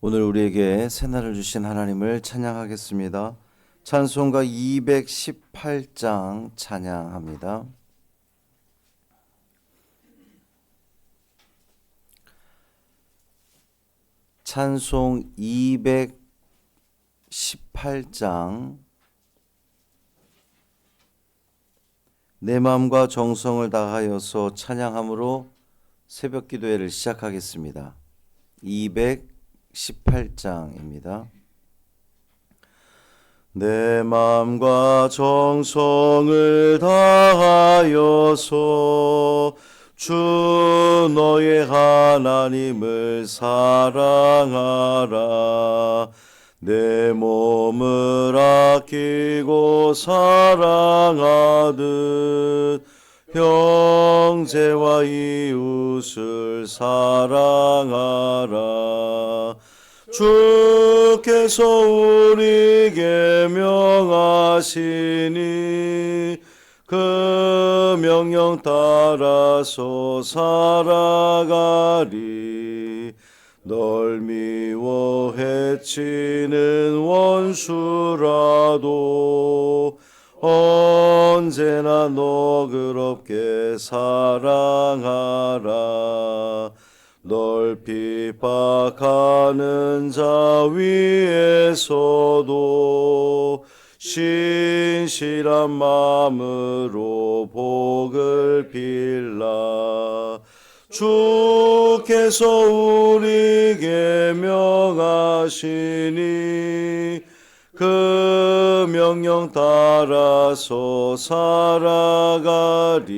오늘 우리에게 새날을 주신 하나님을 찬양하겠습니다. 찬송가 218장 찬양합니다. 찬송 218장 내 마음과 정성을 다하여서 찬양함으로 새벽 기도회를 시작하겠습니다. 218장입니다. 내 마음과 정성을 다하여서 주 너의 하나님을 사랑하라. 내 몸을 아끼고 사랑하듯 형제와 이웃을 사랑하라. 주께서 우리에게 명하시니 그 명령 따라서 살아가리. 널 미워 해치는 원수라도 언제나 너그럽게 사랑하라. 널 핍박하는 자 위에서도 신실한 마음으로 복을 빌라. 주께서 우리에게 명하시니 그 명령 따라서 살아가리.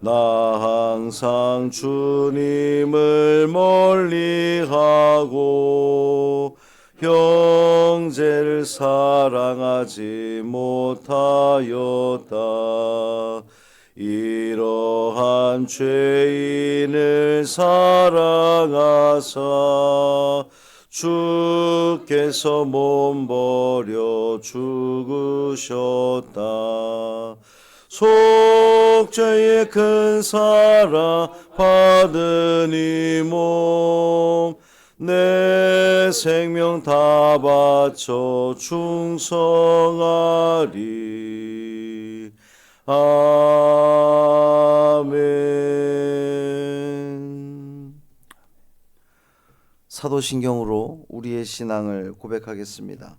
나 항상 주님을 멀리하고 형제를 사랑하지 못하였다. 이러한 죄인을 사랑하사 주께서 몸버려 죽으셨다. 속죄의 큰 사랑 받은 이 몸 내 생명 다 바쳐 충성하리. 아멘. 사도신경으로 우리의 신앙을 고백하겠습니다.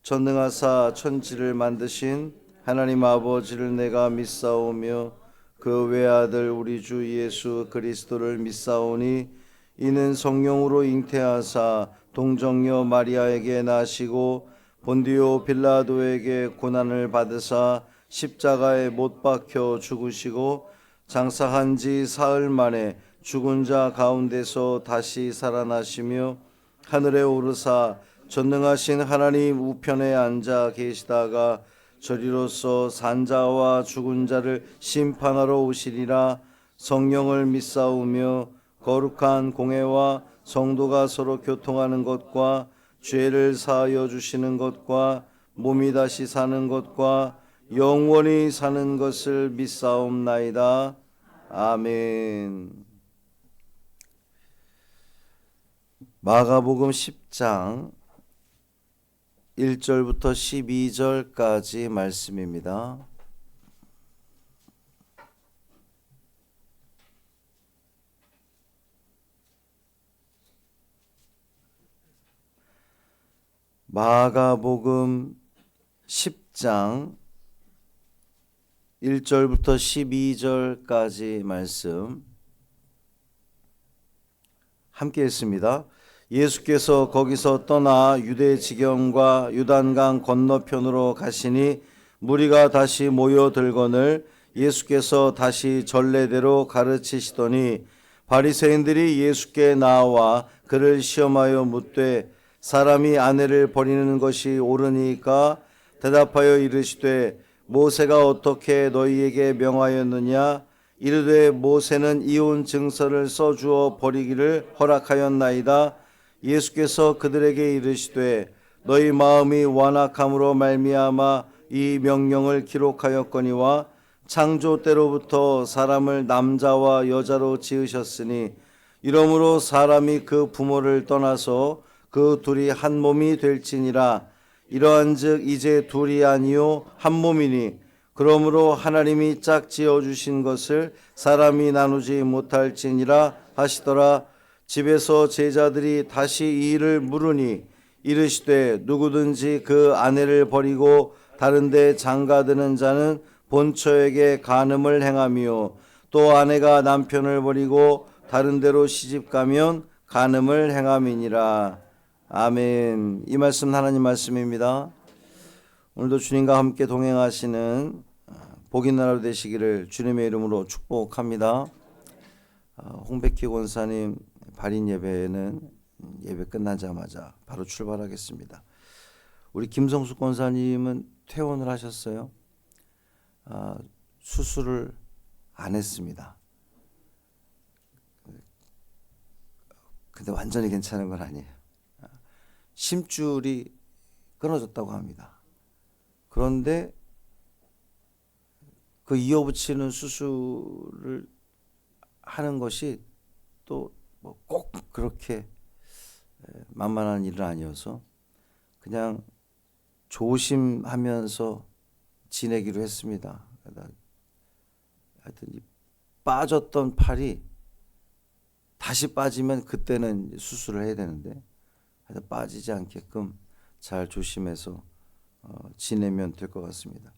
전능하사 천지를 만드신 하나님 아버지를 내가 믿사오며 그 외아들 우리 주 예수 그리스도를 믿사오니 이는 성령으로 잉태하사 동정녀 마리아에게 나시고 본디오 빌라도에게 고난을 받으사 십자가에 못 박혀 죽으시고 장사한 지 사흘 만에 죽은 자 가운데서 다시 살아나시며 하늘에 오르사 전능하신 하나님 우편에 앉아 계시다가 저리로서 산자와 죽은 자를 심판하러 오시리라. 성령을 믿사오며 거룩한 공회와 성도가 서로 교통하는 것과 죄를 사하여 주시는 것과 몸이 다시 사는 것과 영원히 사는 것을 믿사옵나이다. 아멘. 마가복음 10장 1절부터 12절까지 말씀입니다. 마가복음 10장 1절부터 12절까지 말씀 함께 했습니다. 예수께서 거기서 떠나 유대 지경과 요단강 건너편으로 가시니 무리가 다시 모여들거늘 예수께서 다시 전례대로 가르치시더니 바리새인들이 예수께 나와 그를 시험하여 묻되 사람이 아내를 버리는 것이 옳으니까? 대답하여 이르시되 모세가 어떻게 너희에게 명하였느냐? 이르되 모세는 이혼 증서를 써주어 버리기를 허락하였나이다. 예수께서 그들에게 이르시되 너희 마음이 완악함으로 말미암아 이 명령을 기록하였거니와 창조 때로부터 사람을 남자와 여자로 지으셨으니 이러므로 사람이 그 부모를 떠나서 그 둘이 한 몸이 될지니라. 이러한즉 이제 둘이 아니요 한 몸이니 그러므로 하나님이 짝지어 주신 것을 사람이 나누지 못할지니라 하시더라. 집에서 제자들이 다시 이 일을 물으니 이르시되 누구든지 그 아내를 버리고 다른 데 장가드는 자는 본처에게 간음을 행하며 또 아내가 남편을 버리고 다른 데로 시집가면 간음을 행함이니라. 아멘. 이 말씀 하나님 말씀입니다. 오늘도 주님과 함께 동행하시는 복이 나라 되시기를 주님의 이름으로 축복합니다. 홍백희 권사님 발인 예배는 예배 끝나자마자 바로 출발하겠습니다. 우리 김성숙 권사님은 퇴원을 하셨어요. 수술을 안 했습니다. 근데 완전히 괜찮은 건 아니에요. 심줄이 끊어졌다고 합니다. 그런데 그 이어붙이는 수술을 하는 것이 또 꼭 그렇게 만만한 일은 아니어서 그냥 조심하면서 지내기로 했습니다. 하여튼 빠졌던 팔이 다시 빠지면 그때는 수술을 해야 되는데 하여튼 빠지지 않게끔 잘 조심해서 지내면 될 것 같습니다.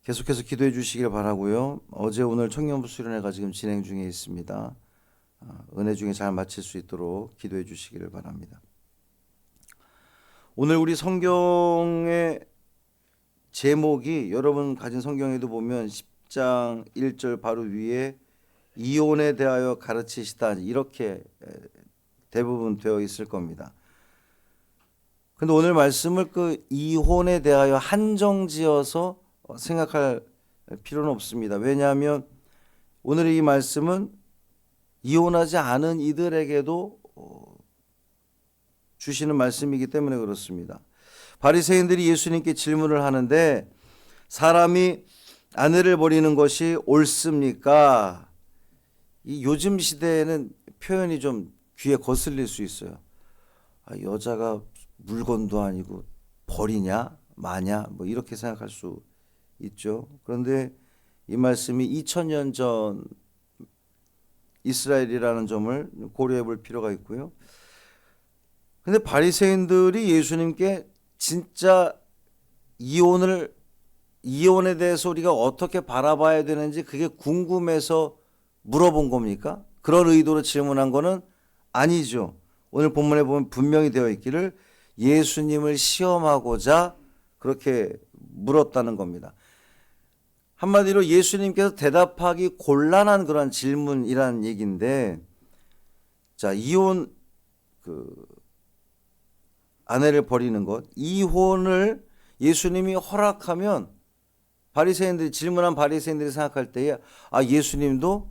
계속해서 기도해 주시길 바라고요. 어제 오늘 청년부 수련회가 지금 진행 중에 있습니다. 은혜 중에 잘 마칠 수 있도록 기도해 주시기를 바랍니다. 오늘 우리 성경의 제목이 여러분 가진 성경에도 보면 10장 1절 바로 위에 이혼에 대하여 가르치시다 이렇게 대부분 되어 있을 겁니다. 근데 오늘 말씀을 그 이혼에 대하여 한정지어서 생각할 필요는 없습니다. 왜냐하면 오늘의 이 말씀은 이혼하지 않은 이들에게도 주시는 말씀이기 때문에 그렇습니다. 바리새인들이 예수님께 질문을 하는데 사람이 아내를 버리는 것이 옳습니까? 이 요즘 시대에는 표현이 좀 귀에 거슬릴 수 있어요. 여자가 물건도 아니고 버리냐 마냐 뭐 이렇게 생각할 수 있죠. 그런데 이 말씀이 2000년 전 이스라엘이라는 점을 고려해 볼 필요가 있고요. 근데 바리새인들이 예수님께 진짜 이혼에 대해서 우리가 어떻게 바라봐야 되는지 그게 궁금해서 물어본 겁니까? 그런 의도로 질문한 거는 아니죠. 오늘 본문에 보면 분명히 되어 있기를 예수님을 시험하고자 그렇게 물었다는 겁니다. 한마디로 예수님께서 대답하기 곤란한 그런 질문이라는 얘기인데, 자, 이혼, 아내를 버리는 것, 이혼을 예수님이 허락하면 바리새인들이 질문한 바리새인들이 생각할 때에 예수님도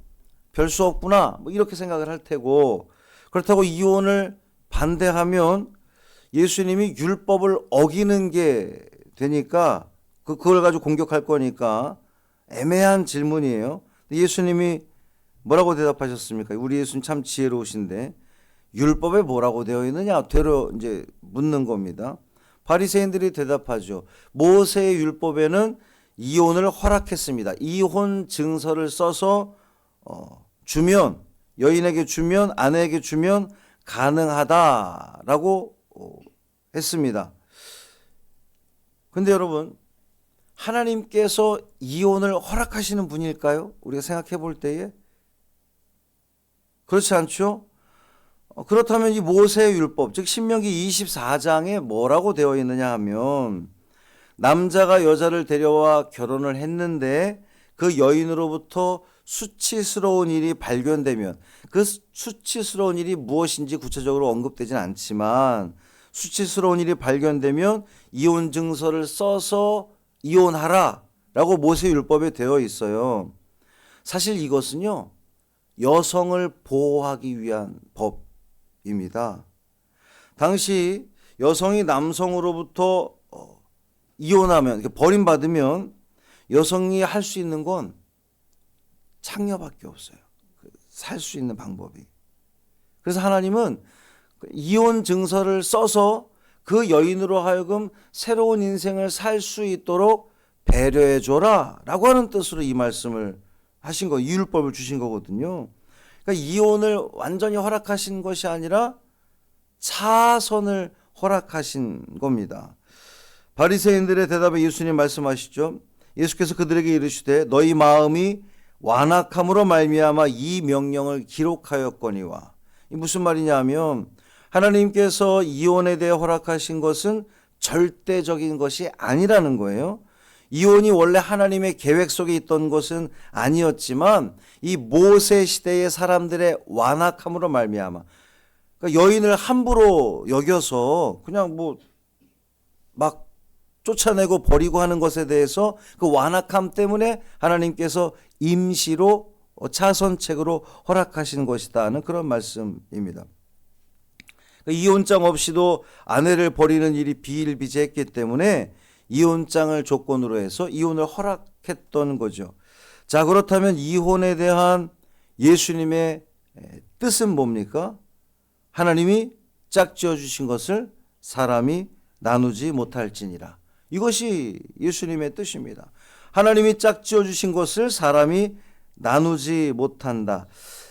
별 수 없구나 뭐 이렇게 생각을 할 테고, 그렇다고 이혼을 반대하면 예수님이 율법을 어기는 게 되니까 그걸 가지고 공격할 거니까 애매한 질문이에요. 예수님이 뭐라고 대답하셨습니까? 우리 예수님 참 지혜로우신데 율법에 뭐라고 되어 있느냐 되려 이제 묻는 겁니다. 바리새인들이 대답하죠. 모세의 율법에는 이혼을 허락했습니다. 이혼 증서를 써서 주면 여인에게 주면 아내에게 주면 가능하다라고 했습니다. 근데 여러분 하나님께서 이혼을 허락하시는 분일까요? 우리가 생각해 볼 때에 그렇지 않죠? 그렇다면 이 모세의 율법, 즉 신명기 24장에 뭐라고 되어 있느냐 하면 남자가 여자를 데려와 결혼을 했는데 그 여인으로부터 수치스러운 일이 발견되면 그 수치스러운 일이 무엇인지 구체적으로 언급되지는 않지만 수치스러운 일이 발견되면 이혼 증서를 써서 이혼하라 라고 모세 율법에 되어 있어요. 사실 이것은요 여성을 보호하기 위한 법입니다. 당시 여성이 남성으로부터 이혼하면 버림받으면 여성이 할 수 있는 건 창녀밖에 없어요. 살 수 있는 방법이. 그래서 하나님은 이혼 증서를 써서 그 여인으로 하여금 새로운 인생을 살 수 있도록 배려해 줘라 라고 하는 뜻으로 이 말씀을 하신 거, 이율법을 주신 거거든요. 그러니까 이혼을 완전히 허락하신 것이 아니라 차선을 허락하신 겁니다. 바리새인들의 대답에 예수님 말씀하시죠. 예수께서 그들에게 이르시되 너희 마음이 완악함으로 말미암아 이 명령을 기록하였거니와. 이 무슨 말이냐 하면 하나님께서 이혼에 대해 허락하신 것은 절대적인 것이 아니라는 거예요. 이혼이 원래 하나님의 계획 속에 있던 것은 아니었지만 이 모세 시대의 사람들의 완악함으로 말미암아, 그러니까 여인을 함부로 여겨서 그냥 막 쫓아내고 버리고 하는 것에 대해서 그 완악함 때문에 하나님께서 임시로 차선책으로 허락하신 것이다 하는 그런 말씀입니다. 이혼장 없이도 아내를 버리는 일이 비일비재했기 때문에 이혼장을 조건으로 해서 이혼을 허락했던 거죠. 자, 그렇다면 이혼에 대한 예수님의 뜻은 뭡니까? 하나님이 짝지어 주신 것을 사람이 나누지 못할지니라. 이것이 예수님의 뜻입니다. 하나님이 짝지어 주신 것을 사람이 나누지 못한다.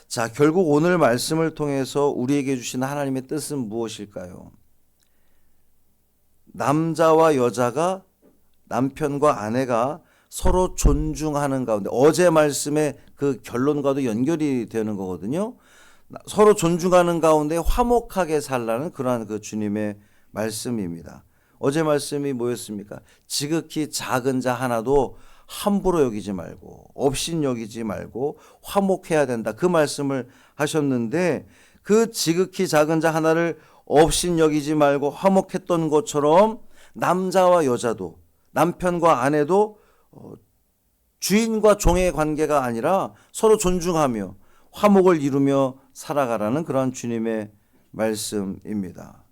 자, 결국 오늘 말씀을 통해서 우리에게 주신 하나님의 뜻은 무엇일까요? 남자와 여자가, 남편과 아내가 서로 존중하는 가운데, 어제 말씀의 그 결론과도 연결이 되는 거거든요. 서로 존중하는 가운데 화목하게 살라는 그러한 그 주님의 말씀입니다. 어제 말씀이 뭐였습니까? 지극히 작은 자 하나도 함부로 여기지 말고 업신 여기지 말고 화목해야 된다. 그 말씀을 하셨는데, 그 지극히 작은 자 하나를 업신 여기지 말고 화목했던 것처럼 남자와 여자도, 남편과 아내도 주인과 종의 관계가 아니라 서로 존중하며 화목을 이루며 살아가라는 그러한 주님의 말씀입니다.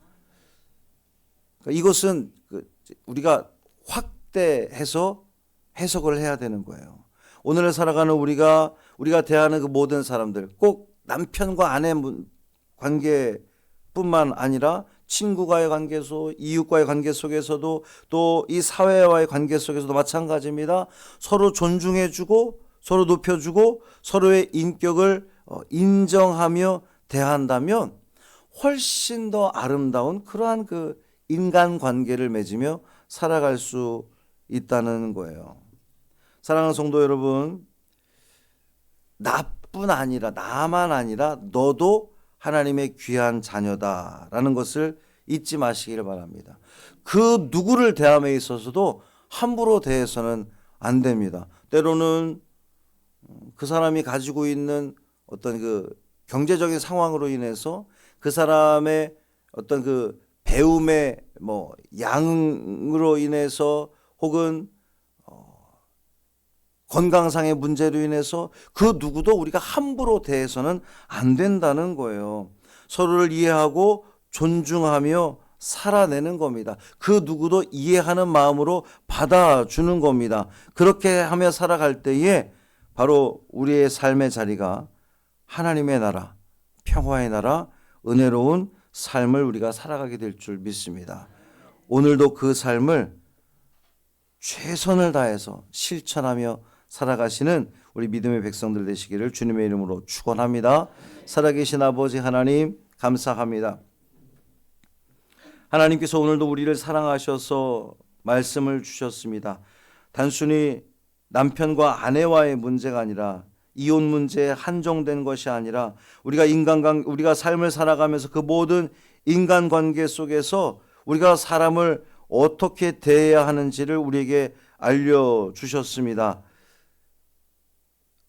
이것은 우리가 확대해서 해석을 해야 되는 거예요. 오늘을 살아가는 우리가 대하는 그 모든 사람들, 꼭 남편과 아내 관계뿐만 아니라 친구와의 관계 이웃과의 관계 속에서도, 또 이 사회와의 관계 속에서도 마찬가지입니다. 서로 존중해주고 서로 높여주고 서로의 인격을 인정하며 대한다면 훨씬 더 아름다운 그러한 그 인간관계를 맺으며 살아갈 수 있다는 거예요. 사랑하는 성도 여러분, 나만 아니라 너도 하나님의 귀한 자녀다라는 것을 잊지 마시기를 바랍니다. 그 누구를 대함에 있어서도 함부로 대해서는 안 됩니다. 때로는 그 사람이 가지고 있는 어떤 그 경제적인 상황으로 인해서 그 사람의 어떤 그 배움의 양으로 인해서 혹은 건강상의 문제로 인해서 그 누구도 우리가 함부로 대해서는 안 된다는 거예요. 서로를 이해하고 존중하며 살아내는 겁니다. 그 누구도 이해하는 마음으로 받아주는 겁니다. 그렇게 하며 살아갈 때에 바로 우리의 삶의 자리가 하나님의 나라, 평화의 나라, 은혜로운 삶을 우리가 살아가게 될 줄 믿습니다. 오늘도 그 삶을 최선을 다해서 실천하며 살아가시는 우리 믿음의 백성들 되시기를 주님의 이름으로 축원합니다. 살아계신 아버지 하나님 감사합니다. 하나님께서 오늘도 우리를 사랑하셔서 말씀을 주셨습니다. 단순히 남편과 아내와의 문제가 아니라 이혼 문제에 한정된 것이 아니라 우리가 삶을 살아가면서 그 모든 인간관계 속에서 우리가 사람을 어떻게 대해야 하는지를 우리에게 알려주셨습니다.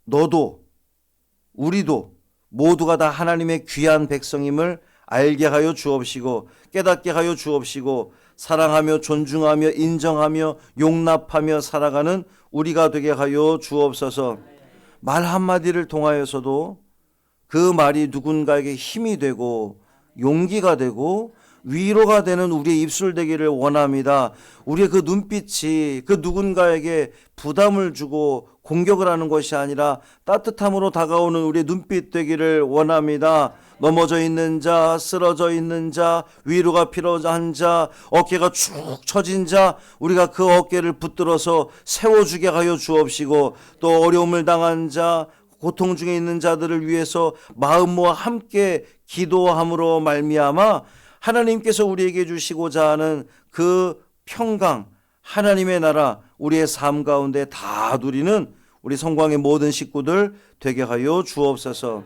너도 우리도 모두가 다 하나님의 귀한 백성임을 알게 하여 주옵시고 깨닫게 하여 주옵시고 사랑하며 존중하며 인정하며 용납하며 살아가는 우리가 되게 하여 주옵소서. 말 한마디를 통하여서도 그 말이 누군가에게 힘이 되고 용기가 되고 위로가 되는 우리의 입술 되기를 원합니다. 우리의 그 눈빛이 그 누군가에게 부담을 주고 공격을 하는 것이 아니라 따뜻함으로 다가오는 우리의 눈빛 되기를 원합니다. 넘어져 있는 자, 쓰러져 있는 자, 위로가 필요한 자, 어깨가 축 처진 자, 우리가 그 어깨를 붙들어서 세워주게 하여 주옵시고, 또 어려움을 당한 자, 고통 중에 있는 자들을 위해서 마음 모아 함께 기도함으로 말미암아 하나님께서 우리에게 주시고자 하는 그 평강, 하나님의 나라, 우리의 삶 가운데 다 누리는 우리 성광의 모든 식구들 되게 하여 주옵소서.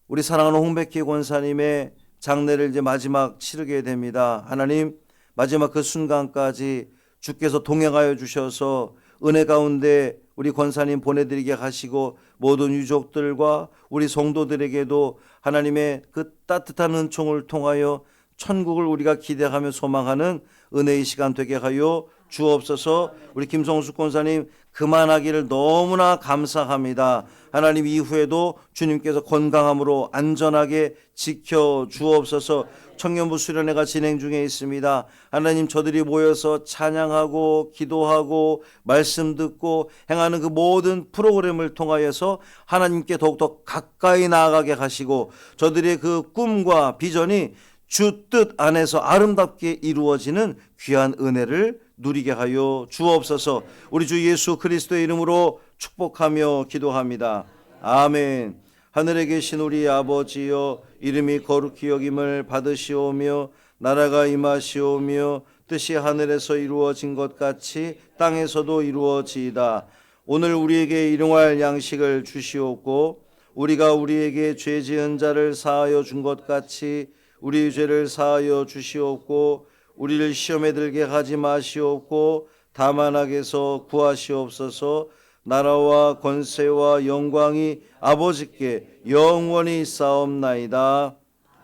우리 사랑하는 홍백희 권사님의 장례를 이제 마지막 치르게 됩니다. 하나님, 마지막 그 순간까지 주께서 동행하여 주셔서 은혜 가운데 우리 권사님 보내드리게 하시고, 모든 유족들과 우리 성도들에게도 하나님의 그 따뜻한 은총을 통하여 천국을 우리가 기대하며 소망하는 은혜의 시간 되게 하여 주옵소서. 우리 김성수 권사님 그만하기를 너무나 감사합니다. 하나님, 이후에도 주님께서 건강함으로 안전하게 지켜 주옵소서. 청년부 수련회가 진행 중에 있습니다. 하나님, 저들이 모여서 찬양하고 기도하고 말씀 듣고 행하는 그 모든 프로그램을 통하여서 하나님께 더욱더 가까이 나아가게 하시고, 저들의 그 꿈과 비전이 주 뜻 안에서 아름답게 이루어지는 귀한 은혜를 누리게 하여 주옵소서. 우리 주 예수 그리스도의 이름으로 축복하며 기도합니다. 아멘. 하늘에 계신 우리 아버지여, 이름이 거룩히 여김을 받으시오며 나라가 임하시오며 뜻이 하늘에서 이루어진 것 같이 땅에서도 이루어지이다. 오늘 우리에게 일용할 양식을 주시옵고, 우리가 우리에게 죄 지은 자를 사하여 준 것 같이 우리 죄를 사하여 주시옵고, 우리를 시험에 들게 하지 마시옵고 다만 악에서 구하시옵소서. 나라와 권세와 영광이 아버지께 영원히 있사옵나이다.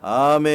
아멘.